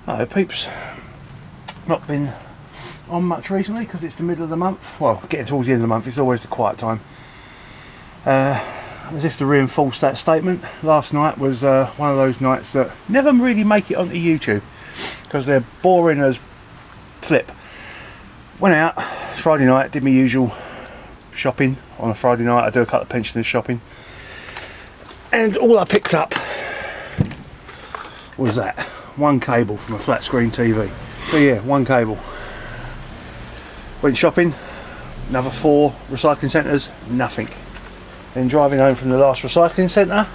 Hello peeps, not been on much recently because it's the middle of the month. Well, getting towards the end of the month, it's always the quiet time. As if to reinforce that statement, last night was one of those nights that never really make it onto YouTube because they're boring as flip. Went out Friday night, did my usual shopping on a Friday night. I do a couple of pensioners shopping, and all I picked up was that one cable from a flat screen TV. So yeah, one cable. Went shopping, another 4 recycling centres, nothing. Then driving home from the last recycling centre,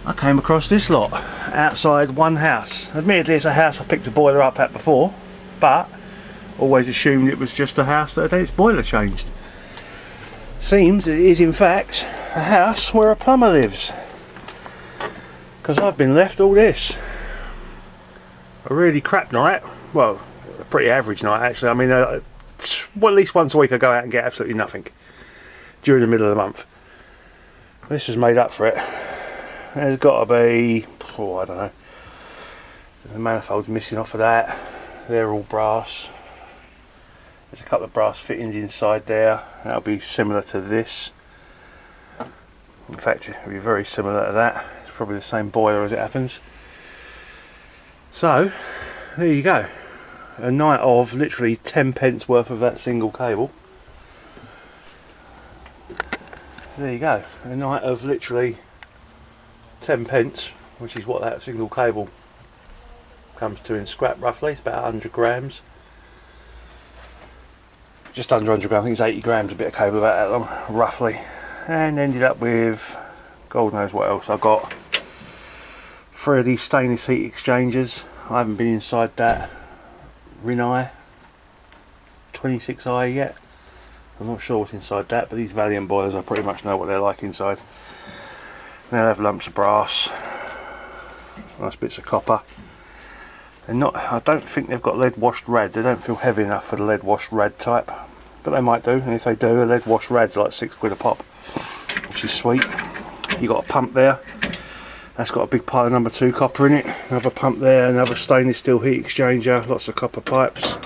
I came across this lot outside one house. Admittedly it's a house I picked a boiler up at before, but always assumed it was just a house that had had its boiler changed. Seems it is in fact a house where a plumber lives, because I've been left all this. A really crap night, well, a pretty average night actually. I mean, well, at least once a week I go out and get absolutely nothing during the middle of the month. This has made up for it. There's got to be, oh, I don't know, the manifold's missing off of that. They're all brass. There's a couple of brass fittings inside there. That'll be similar to this. In fact, it'll be very similar to that. It's probably the same boiler as it happens. So, there you go. A night of literally 10 pence worth of that single cable. There you go. A night of literally 10 pence, which is what that single cable comes to in scrap roughly. It's about 100 grams. Just under 100 grams, I think it's 80 grams a bit of cable about that long, roughly. And ended up with, God knows what else. I got 3 of these stainless heat exchangers. I haven't been inside that Rinnai 26i yet. I'm not sure what's inside that, but these Valiant boilers I pretty much know what they're like inside. They'll have lumps of brass, nice bits of copper. They're not, I don't think they've got lead washed rads. They don't feel heavy enough for the lead washed rad type, but they might do, and if they do, a lead washed rad's like £6 a pop, which is sweet. You got a pump there. That's got a big pile of number 2 copper in it. Another pump there, another stainless steel heat exchanger, lots of copper pipes,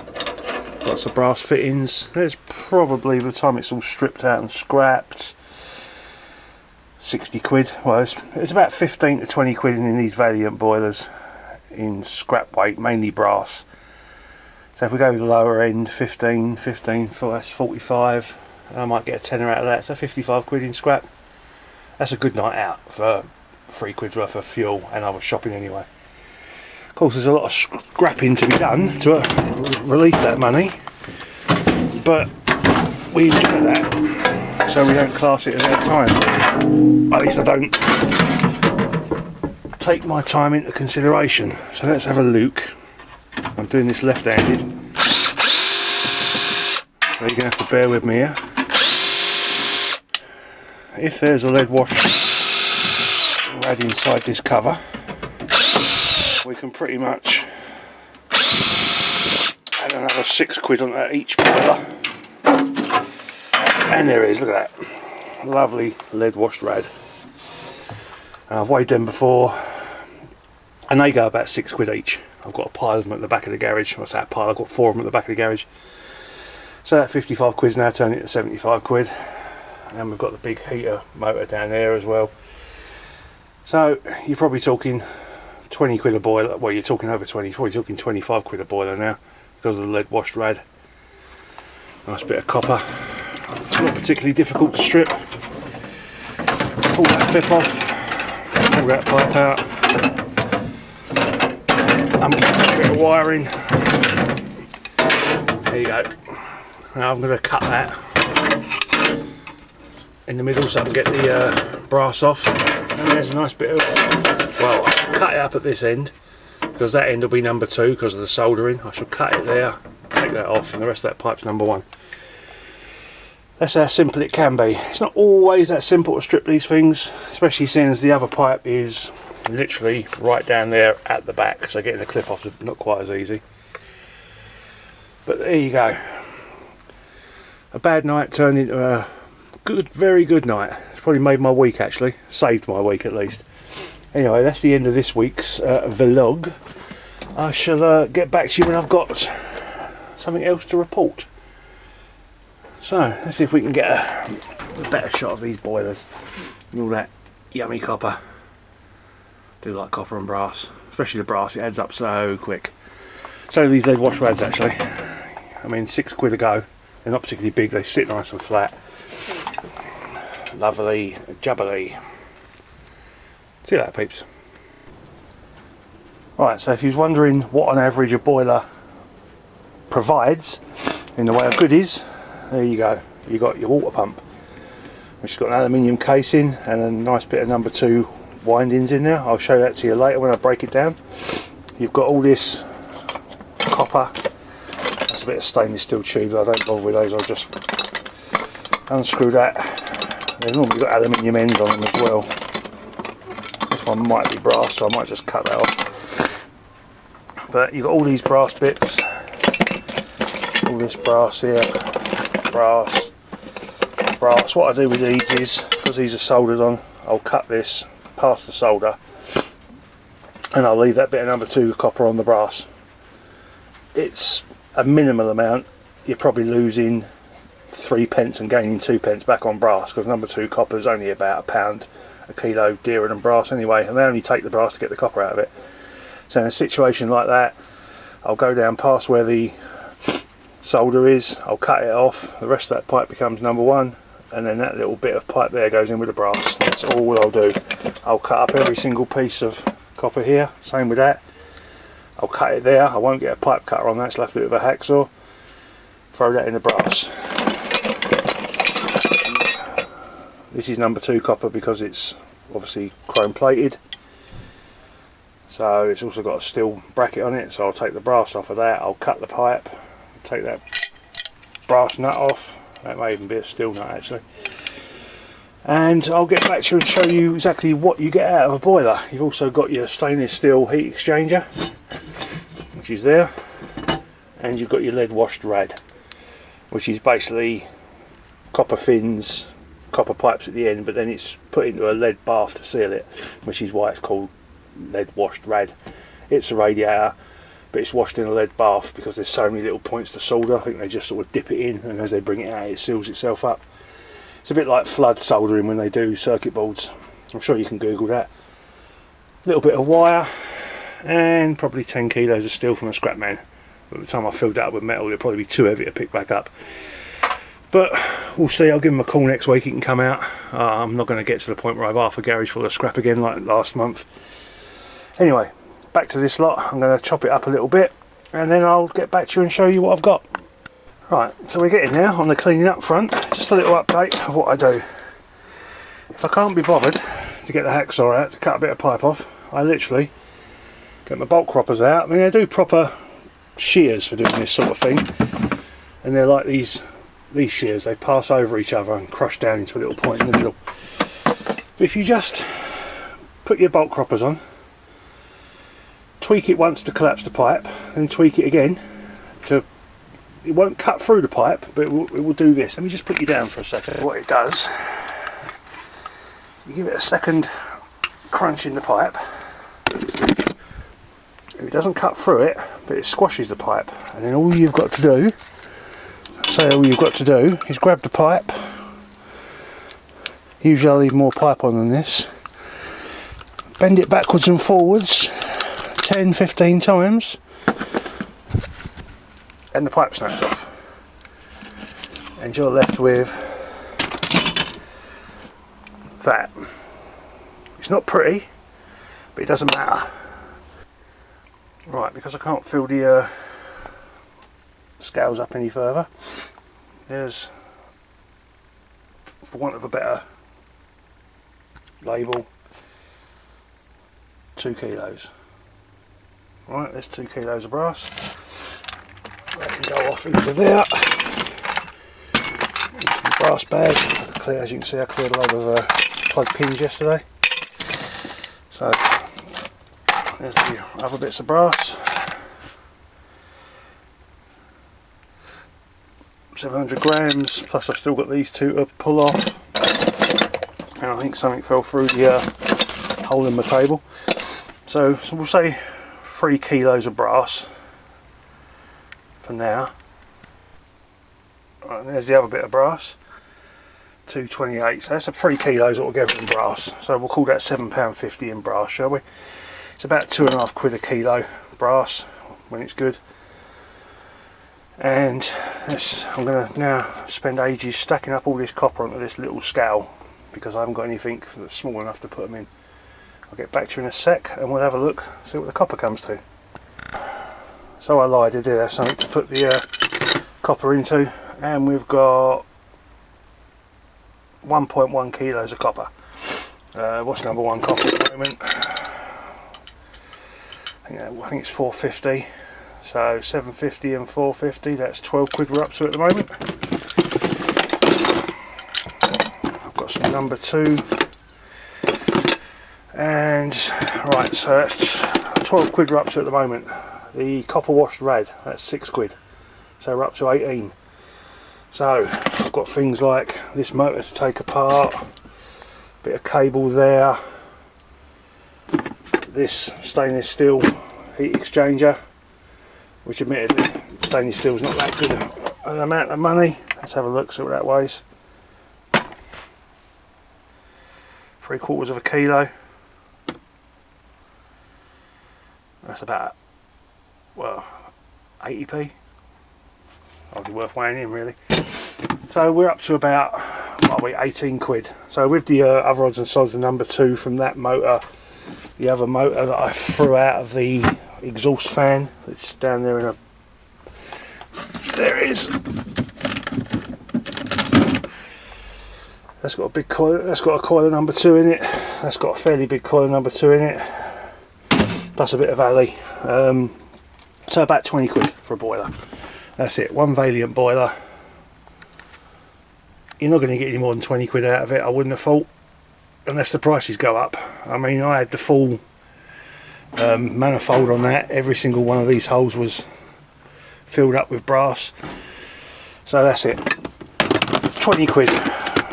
lots of brass fittings. There's probably, by the time it's all stripped out and scrapped, 60 quid. Well, it's about 15 to 20 quid in these Valiant boilers in scrap weight, mainly brass. So if we go with the lower end, 15, that's 45. I might get a tenner out of that, so 55 quid in scrap. That's a good night out for 3 quid's worth of fuel, and I was shopping anyway. Of course there's a lot of scrapping to be done to release that money, but we enjoy that, so we don't class it as our time. At least I don't take my time into consideration. So let's have a look. I'm doing this left-handed, so you're going to have to bear with me here. If there's a lead wash rad inside this cover, we can pretty much add another 6 quid on that each boiler. And there it is, look at that. Lovely lead washed rad. I've weighed them before, and they go about 6 quid each. I've got a pile of them at the back of the garage. What's that pile? I've got 4 of them at the back of the garage. So that 55 quid's now turned into 75 quid. And we've got the big heater motor down there as well. So you're probably talking 20 quid a boiler. Well, you're talking over 20, you're probably talking 25 quid a boiler now because of the lead washed rad. Nice bit of copper. It's not particularly difficult to strip. Pull that clip off, pull that pipe out, unplug a bit of wiring. There you go. Now I'm going to cut that in the middle so I can get the brass off. And there's a nice bit of, well, I'll cut it up at this end because that end will be number 2 because of the soldering. I shall cut it there, take that off, and the rest of that pipe's number 1. That's how simple it can be. It's not always that simple to strip these things, especially seeing as the other pipe is literally right down there at the back, so getting the clip off is not quite as easy. But there you go. A bad night turned into a good, very good night. It's probably made my week actually, saved my week at least. Anyway, that's the end of this week's vlog. I shall get back to you when I've got something else to report. So let's see if we can get a better shot of these boilers and all that yummy copper. Do like copper and brass, especially the brass, it adds up so quick. So these lead wash rads actually, I mean £6 a go, they're not particularly big, they sit nice and flat. Lovely jubbly. See you later peeps. Right, so if you're wondering what on average a boiler provides in the way of goodies, there you go. You've got your water pump, which has got an aluminium casing and a nice bit of number 2 windings in there. I'll show that to you later when I break it down. You've got all this copper, that's a bit of stainless steel tube, I don't bother with those, I'll just unscrew that. They've normally got aluminium ends on them as well. This one might be brass, so I might just cut that off. But you've got all these brass bits, all this brass here, brass. What I do with these is, because these are soldered on, I'll cut this past the solder and I'll leave that bit of number 2 copper on the brass. It's a minimal amount, you're probably losing 3p and gaining 2p back on brass, because number 2 copper is only about £1 a kilo dearer than brass anyway, and they only take the brass to get the copper out of it. So in a situation like that, I'll go down past where the solder is, I'll cut it off, the rest of that pipe becomes number 1, and then that little bit of pipe there goes in with the brass. That's all I'll do. I'll cut up every single piece of copper here, same with that. I'll cut it there, I won't get a pipe cutter on that, so I'll have to do it with a hacksaw. Throw that in the brass. This is number 2 copper because it's obviously chrome plated. So it's also got a steel bracket on it, so I'll take the brass off of that, I'll cut the pipe, take that brass nut off, that may even be a steel nut actually, and I'll get back to you and show you exactly what you get out of a boiler. You've also got your stainless steel heat exchanger, which is there, and you've got your lead washed rad, which is basically copper fins, copper pipes at the end, but then it's put into a lead bath to seal it, which is why it's called lead washed rad. It's a radiator, but it's washed in a lead bath because there's so many little points to solder. I think they just sort of dip it in, and as they bring it out it seals itself up. It's a bit like flood soldering when they do circuit boards. I'm sure you can Google that. A little bit of wire and probably 10 kilos of steel from a scrap man. By the time I filled that up with metal it'll probably be too heavy to pick back up. But we'll see, I'll give him a call next week, he can come out. I'm not going to get to the point where I've half a garage full of scrap again like last month. Anyway, back to this lot. I'm going to chop it up a little bit and then I'll get back to you and show you what I've got. Right, so we're getting now on the cleaning up front. Just a little update of what I do. If I can't be bothered to get the hacksaw out to cut a bit of pipe off, I literally get my bolt croppers out. I mean, they do proper shears for doing this sort of thing, and they're like these shears, they pass over each other and crush down into a little point in the middle. But if you just put your bolt croppers on, tweak it once to collapse the pipe, then tweak it again to, it won't cut through the pipe, but it will do this. Let me just put you down for a second. What it does, you give it a second crunch in the pipe, it doesn't cut through it, but it squashes the pipe, and then all you've got to do, is grab the pipe. Usually I'll leave more pipe on than this, bend it backwards and forwards 10-15 times, and the pipe snaps off, and you're left with that. It's not pretty, but it doesn't matter. Right, because I can't fill the scales up any further, there's, for want of a better label, 2 kilos. Right, there's 2 kilos of brass. That can go off into there, into the brass bag. As you can see, I cleared a load of plug pins yesterday. So there's the other bits of brass. 700 grams, plus I've still got these 2 to pull off. And I think something fell through the hole in my table. So we'll say 3 kilos of brass for now. Right, there's the other bit of brass, 228. So that's 3 kilos altogether in brass. So we'll call that £7.50 in brass, shall we? It's about £2.50 a kilo brass when it's good. And I'm going to now spend ages stacking up all this copper onto this little scale, because I haven't got anything that's small enough to put them in. I'll get back to you in a sec and we'll have a look, see what the copper comes to. So I lied, I did have something to put the copper into, and we've got 1.1 kilos of copper. What's number one copper at the moment? I think it's 450. So 750 and 450, that's 12 quid we're up to at the moment. I've got some number 2. And right, so that's 12 quid we're up to at the moment. The copper washed rad, that's 6 quid. So we're up to 18. So I've got things like this motor to take apart, bit of cable there, this stainless steel heat exchanger, which admittedly stainless steel is not that good an amount of money. Let's have a look, see what that weighs. 3/4 of a kilo. That's about, well, 80p. Hardly worth weighing in, really. So we're up to about, what are we, 18 quid. So with the other odds and sods, the number 2 from that motor, the other motor that I threw out of the exhaust fan that's down there in a, there it is. That's got a big coil, that's got a coiler number 2 in it. That's got a fairly big coiler number 2 in it, plus a bit of alley. So about 20 quid for a boiler. That's it, one Valiant boiler. You're not going to get any more than 20 quid out of it, I wouldn't have thought, unless the prices go up. I mean, I had the full manifold on that. Every single one of these holes was filled up with brass. So that's it, 20 quid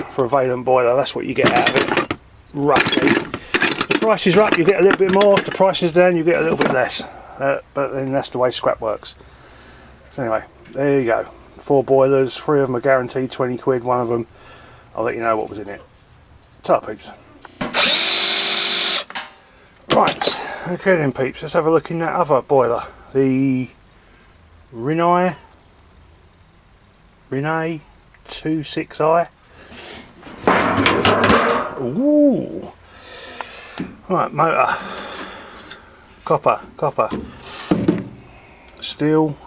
for a Valiant boiler. That's what you get out of it, roughly. If the prices are up, you get a little bit more. If the price is down, you get a little bit less. But then that's the way scrap works. So anyway, there you go. 4 boilers, 3 of them are guaranteed 20 quid. One of them, I'll let you know what was in it. Ta peeps. Right, okay then peeps, let's have a look in that other boiler. The Rinnai 26i. Ooh. Right, motor. Copper. Steel.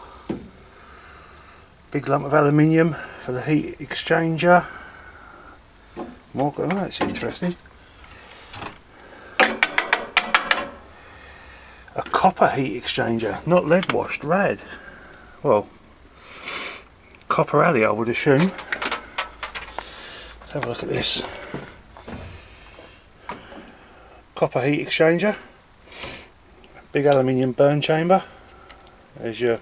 Big lump of aluminium for the heat exchanger. More, oh, that's interesting. A copper heat exchanger, not lead washed, rad. Well, copper alley I would assume. Let's have a look at this. Copper heat exchanger. Big aluminium burn chamber. There's your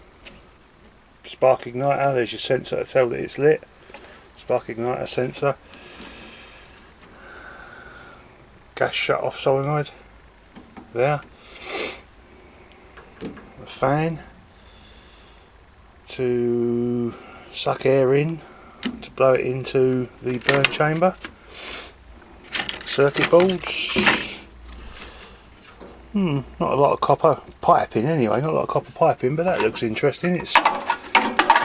spark igniter, there's your sensor to tell that it's lit. Spark igniter sensor. Gas shut off solenoid there. A fan to suck air in to blow it into the burn chamber. Circuit boards. Not a lot of copper piping anyway, not a lot of copper piping, but that looks interesting. It's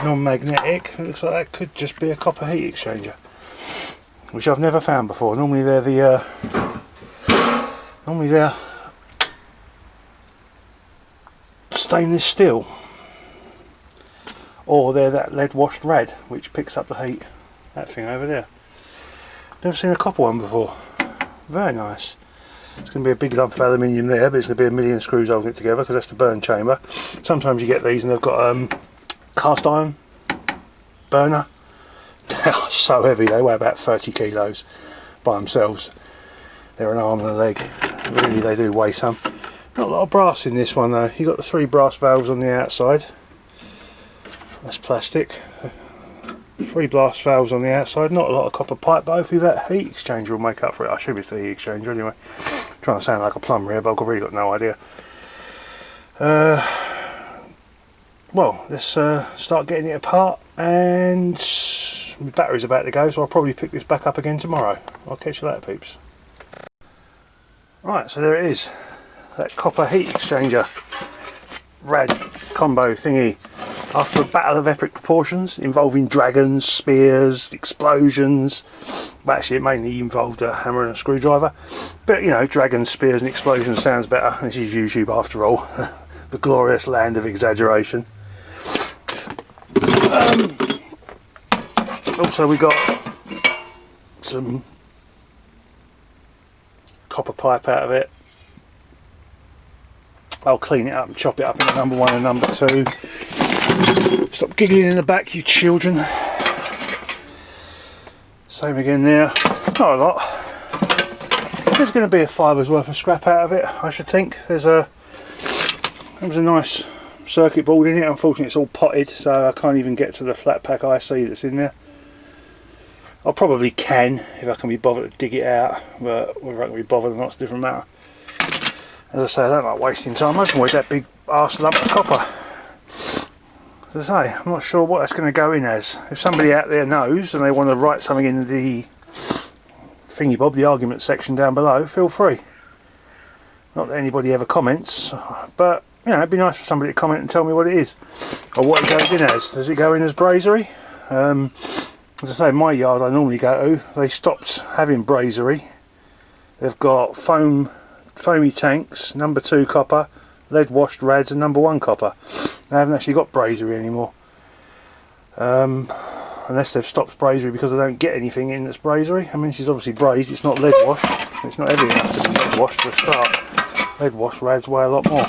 non-magnetic. It looks like that could just be a copper heat exchanger, which I've never found before. Normally they're the stainless steel, or they're that lead washed rad which picks up the heat. That thing over there. Never seen a copper one before. Very nice. It's going to be a big lump of aluminium there, but it's going to be a million screws holding it together because that's the burn chamber. Sometimes you get these and they've got cast iron burner. They are so heavy, they weigh about 30 kilos by themselves. They're an arm and a leg. Really, they do weigh some. Not a lot of brass in this one though. You've got the 3 brass valves on the outside. That's plastic. 3 brass valves on the outside. Not a lot of copper pipe, but hopefully that heat exchanger will make up for it. I assume it's the heat exchanger anyway. I'm trying to sound like a plumber here, but I've really got no idea. Well, let's start getting it apart, and my battery's about to go, so I'll probably pick this back up again tomorrow. I'll catch you later, peeps. Right, so there it is, that copper heat exchanger rad combo thingy. After a battle of epic proportions involving dragons, spears, explosions, well, actually it mainly involved a hammer and a screwdriver, but you know, dragons, spears and explosions sounds better. This is YouTube after all. The glorious land of exaggeration. Also we got some copper pipe out of it. I'll clean it up and chop it up into number 1 and number 2. Stop giggling in the back, you children. Same again there. Not a lot. There's going to be a fiver's worth of scrap out of it, I should think. There was a nice circuit board in it. Unfortunately it's all potted, so I can't even get to the flat pack IC that's in there. I probably can if I can be bothered to dig it out, but whether I can be bothered or not is a different matter. As I say, I don't like wasting time. I can avoid that big arse lump of copper. As I say, I'm not sure what that's going to go in as. If somebody out there knows and they want to write something in the thingy bob, the argument section down below, feel free. Not that anybody ever comments, but you know, it'd be nice for somebody to comment and tell me what it is or what it goes in as. Does it go in as brazery? As I say, my yard I normally go to, they stopped having brazery. They've got foamy tanks, number 2 copper, lead washed rads and number 1 copper. They haven't actually got brazery anymore. Unless they've stopped brazery because they don't get anything in that's brazery. I mean, this is obviously brazed, it's not lead washed. It's not heavy enough to be lead washed to start. Lead washed rads weigh a lot more.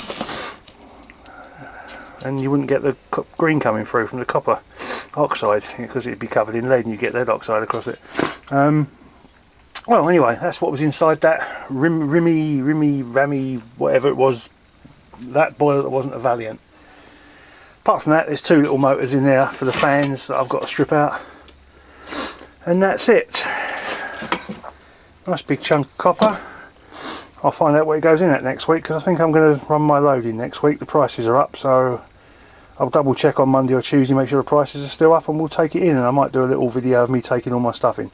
And you wouldn't get the green coming through from the copper oxide because it'd be covered in lead and you get lead oxide across it. Well, anyway, that's what was inside that Remy, whatever it was, that boiler that wasn't a Valiant. Apart from that, there's 2 little motors in there for the fans that I've got to strip out, and that's it. Nice big chunk of copper. I'll find out what it goes in at next week, because I think I'm going to run my loading next week. The prices are up, so I'll double check on Monday or Tuesday, make sure the prices are still up, and we'll take it in. And I might do a little video of me taking all my stuff in,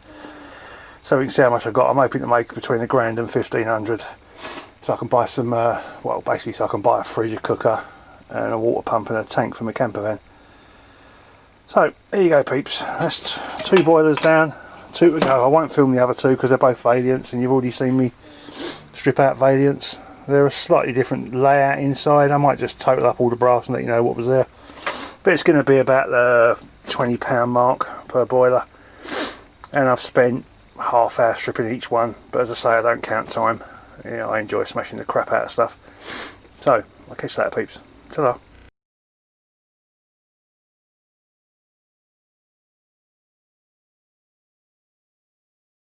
so we can see how much I got. I'm hoping to make between £1,000 and 1,500, so I can buy some, well, basically so I can buy a fridge, a cooker, and a water pump and a tank for my camper van. So there you go, peeps. That's 2 boilers down, 2 to go. I won't film the other 2 because they're both Valiants, and you've already seen me strip out Valiants. They're a slightly different layout inside. I might just total up all the brass and let you know what was there, but it's going to be about the £20 mark per boiler, and I've spent half hour stripping each one. But as I say, I don't count time. You know, I enjoy smashing the crap out of stuff. So I'll catch you later, peeps. Ta-da.